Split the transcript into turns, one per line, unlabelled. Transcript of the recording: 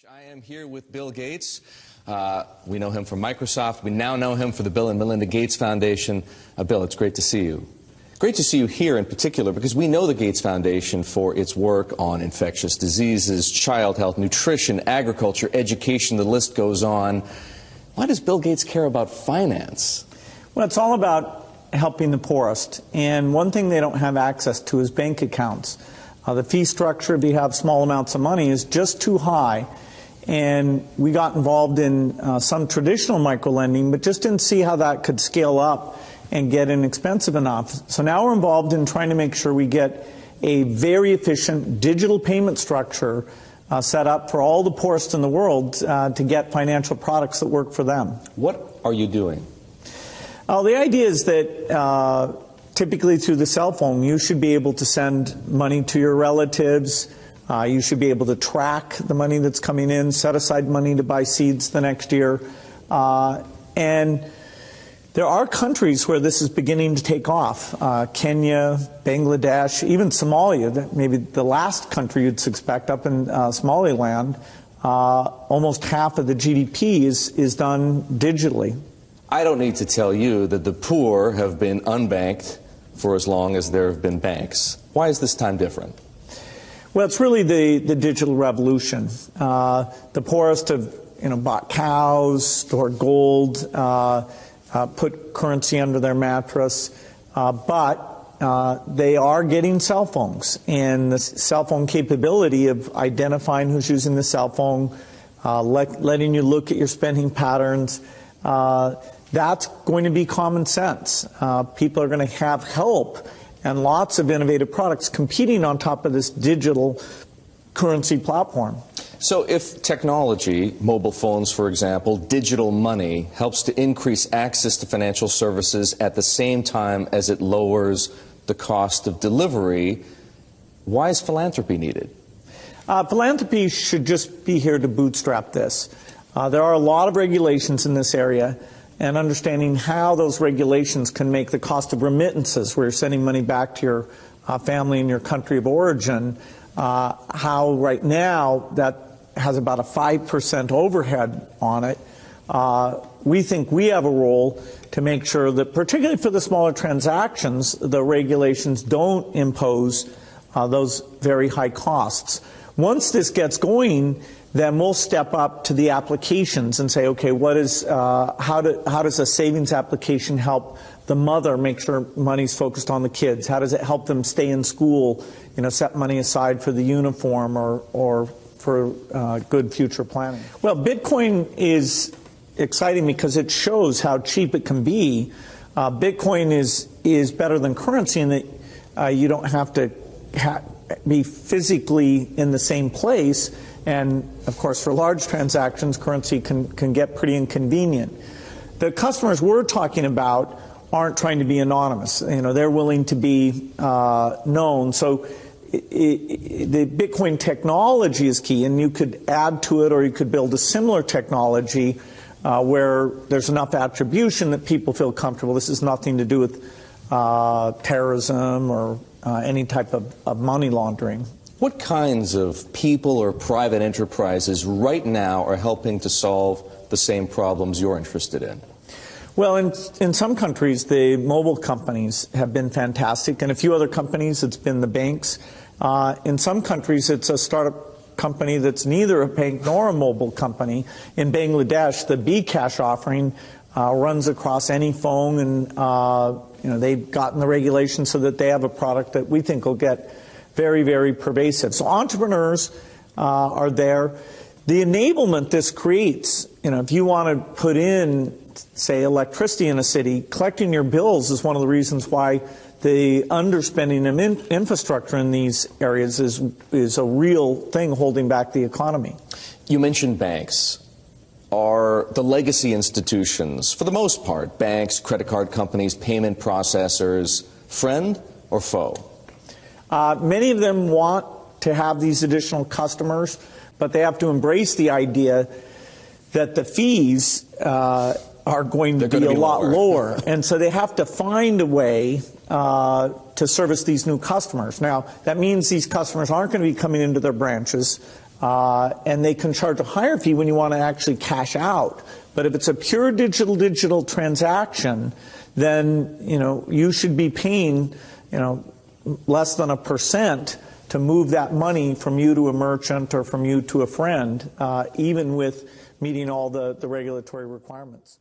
I am here with Bill Gates. We know him from Microsoft. We now know him for the Bill and Melinda Gates Foundation. Bill, it's great to see you. Great to see you here in particular because we know the Gates Foundation for its work on infectious diseases, child health, nutrition, agriculture, education, the list goes on. Why does Bill Gates care about finance?
Well, it's all about helping the poorest. And one thing they don't have access to is bank accounts. The fee structure, if you have small amounts of money, is just too high. And we got involved in some traditional microlending, but just didn't see how that could scale up and get inexpensive enough. So now we're involved in trying to make sure we get a very efficient digital payment structure set up for all the poorest in the world to get financial products that work for them.
What are you doing?
The idea is that typically through the cell phone, you should be able to send money to your relatives. You should be able to track the money that's coming in, set aside money to buy seeds the next year. And there are countries where this is beginning to take off. Kenya, Bangladesh, even Somalia, maybe the last country you'd suspect up in Somaliland. Almost half of the GDP is done digitally.
I don't need to tell you that the poor have been unbanked for as long as there have been banks. Why is this time different?
Well, it's really the digital revolution. The poorest have bought cows, stored gold, put currency under their mattress, but they are getting cell phones. And the cell phone capability of identifying who's using the cell phone, letting you look at your spending patterns, that's going to be common sense. People are going to have help and lots of innovative products competing on top of this digital currency platform.
So if technology, mobile phones for example, digital money, helps to increase access to financial services at the same time as it lowers the cost of delivery, why is philanthropy needed?
Philanthropy should just be here to bootstrap this. There are a lot of regulations in this area, and understanding how those regulations can make the cost of remittances, where you're sending money back to your family in your country of origin, how right now that has about a 5% overhead on it. We think we have a role to make sure that, particularly for the smaller transactions, the regulations don't impose those very high costs. Once this gets going, then we'll step up to the applications and say, okay, how does a savings application help the mother make sure money's focused on the kids? How does it help them stay in school, set money aside for the uniform or for good future planning? Well, Bitcoin is exciting because it shows how cheap it can be. Bitcoin is better than currency in that you don't have to be physically in the same place. And, of course, for large transactions, currency can get pretty inconvenient. The customers we're talking about aren't trying to be anonymous. They're willing to be known. So the Bitcoin technology is key, and you could add to it or you could build a similar technology where there's enough attribution that people feel comfortable. This has nothing to do with terrorism or any type of money laundering.
What kinds of people or private enterprises right now are helping to solve the same problems you're interested in?
Well, in some countries, the mobile companies have been fantastic. In a few other companies, it's been the banks. In some countries, it's a startup company that's neither a bank nor a mobile company. In Bangladesh, the bKash offering runs across any phone, and they've gotten the regulations so that they have a product that we think will get very, very pervasive. So entrepreneurs are there. The enablement this creates, if you want to put in, say, electricity in a city, collecting your bills is one of the reasons why the underspending of infrastructure in these areas is a real thing holding back the economy.
You mentioned banks. Are the legacy institutions, for the most part, banks, credit card companies, payment processors, friend or foe?
Many of them want to have these additional customers, but they have to embrace the idea that the fees are going to be a lot lower. And so they have to find a way to service these new customers. Now, that means these customers aren't going to be coming into their branches. and they can charge a higher fee when you want to actually cash out. But if it's a pure digital transaction, then you should be paying less than 1% to move that money from you to a merchant or from you to a friend, even with meeting all the regulatory requirements.